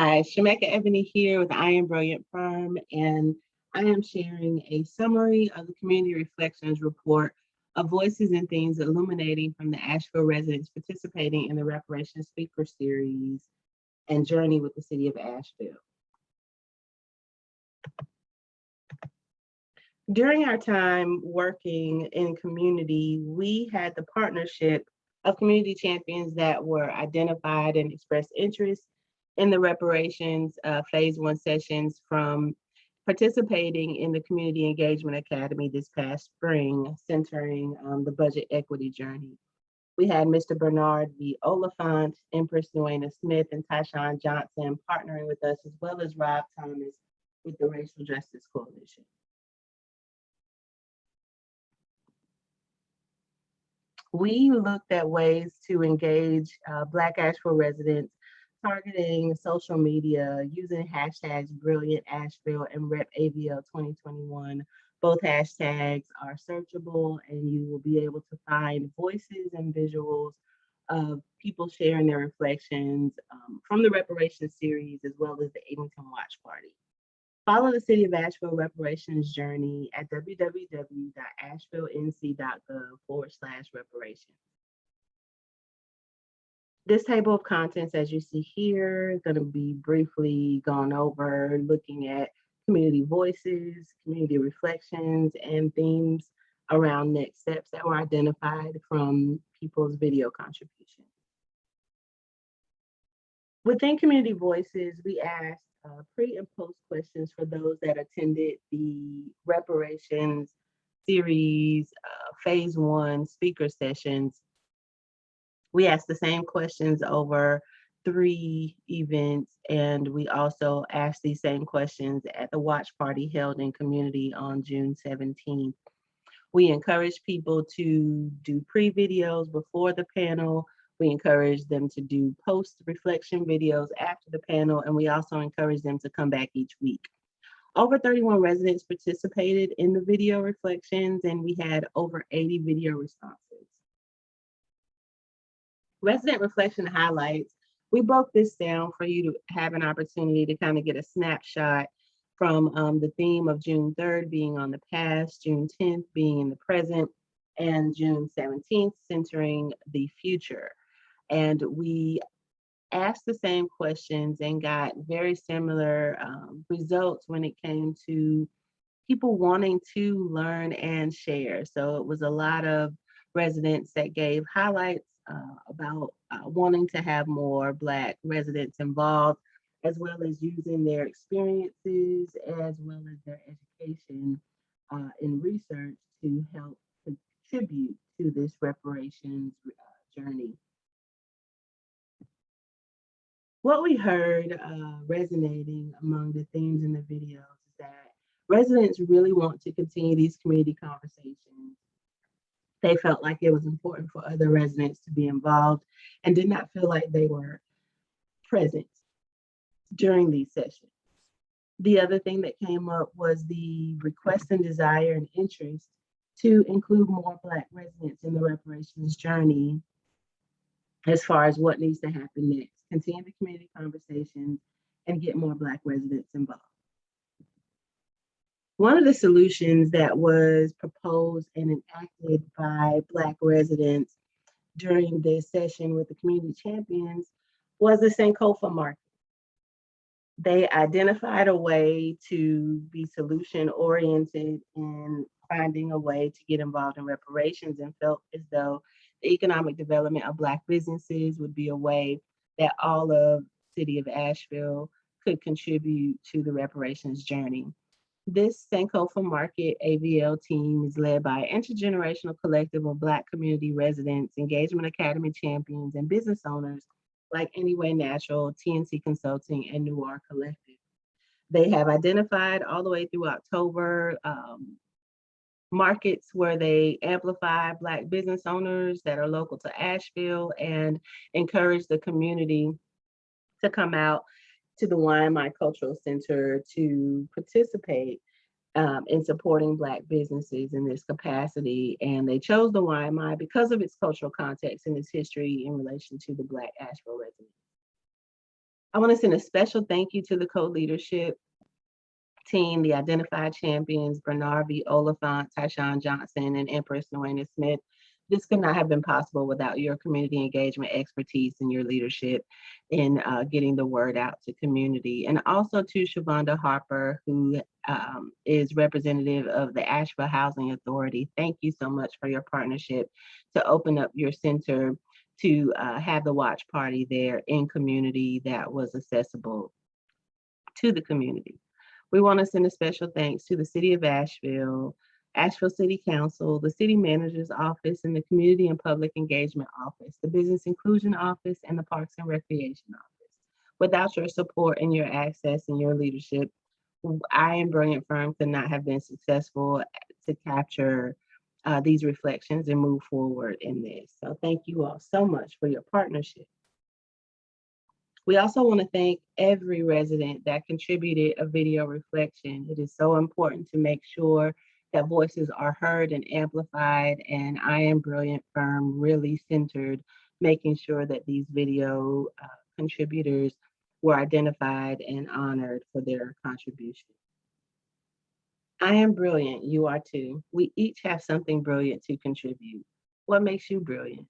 Hi, Shemekka here with I Am Brilliant Firm, and I am sharing a summary of the Community Reflections Report of voices and themes illuminating from the Asheville residents participating in the Reparations Speaker Series and Journey with the City of Asheville. During our time working in community, we had the partnership of community champions that were identified and expressed interest in the reparations phase one sessions from participating in the Community Engagement Academy this past spring, centering the budget equity journey. We had Mr. Bernard V. Oliphant, Empress Nuena Smith, and Tyshawn Johnson partnering with us, as well as Rob Thomas with the Racial Justice Coalition. We looked at ways to engage Black Asheville residents, targeting social media using hashtags Brilliant Asheville and Rep AVL 2021. Both hashtags are searchable, and you will be able to find voices and visuals of people sharing their reflections from the Reparations series, as well as the Abington Watch Party. Follow the City of Asheville reparations journey at www.asheville.nc.gov/reparations. This table of contents, as you see here, is going to be briefly gone over, looking at community voices, community reflections, and themes around next steps that were identified from people's video contributions. Within community voices, we asked pre and post questions for those that attended the reparations series phase one speaker sessions. We asked the same questions over 3 events, and we also asked these same questions at the watch party held in community on June 17th. We encourage people to do pre-videos before the panel. We encourage them to do post-reflection videos after the panel, and we also encourage them to come back each week. Over 31 residents participated in the video reflections, and we had over 80 video responses. Resident reflection highlights. We broke this down for you to have an opportunity to kind of get a snapshot from the theme of June 3rd being on the past, June 10th being in the present, and June 17th centering the future. And we asked the same questions and got very similar results when it came to people wanting to learn and share. So it was a lot of residents that gave highlights about wanting to have more Black residents involved, as well as using their experiences as well as their education in research to help contribute to this reparations journey. What we heard resonating among the themes in the videos is that residents really want to continue these community conversations. They felt like it was important for other residents to be involved and did not feel like they were present during these sessions. The other thing that came up was the request and desire and interest to include more Black residents in the reparations journey as far as what needs to happen next, continue the community conversations, and get more Black residents involved. One of the solutions that was proposed and enacted by Black residents during this session with the community champions was the Sankofa market. They identified a way to be solution oriented in finding a way to get involved in reparations, and felt as though the economic development of Black businesses would be a way that all of the City of Asheville could contribute to the reparations journey. This Sankofa Market AVL team is led by an intergenerational collective of Black community residents, Engagement Academy champions, and business owners like Anyway Natural, TNC Consulting, and Noir Collective. They have identified all the way through October markets where they amplify Black business owners that are local to Asheville and encourage the community to come out to the YMI Cultural Center to participate in supporting Black businesses in this capacity. And they chose the YMI because of its cultural context and its history in relation to the Black Asheville residents. I want to send a special thank you to the co-leadership team, the identified champions, Bernard V. Oliphant, Tyshawn Johnson, and Empress Noena Smith. This could not have been possible without your community engagement expertise and your leadership in getting the word out to community. And also to Shavonda Harper, who is representative of the Asheville Housing Authority. Thank you so much for your partnership to open up your center to have the watch party there in community that was accessible to the community. We want to send a special thanks to the City of Asheville, Asheville City Council, the City Manager's Office, and the Community and Public Engagement Office, the Business Inclusion Office, and the Parks and Recreation Office. Without your support and your access and your leadership, I and Brilliant Firm could not have been successful to capture these reflections and move forward in this. So thank you all so much for your partnership. We also want to thank every resident that contributed a video reflection. It is so important to make sure that voices are heard and amplified, and I Am Brilliant Firm really centered making sure that these video contributors were identified and honored for their contribution. I am brilliant, you are too. We each have something brilliant to contribute. What makes you brilliant?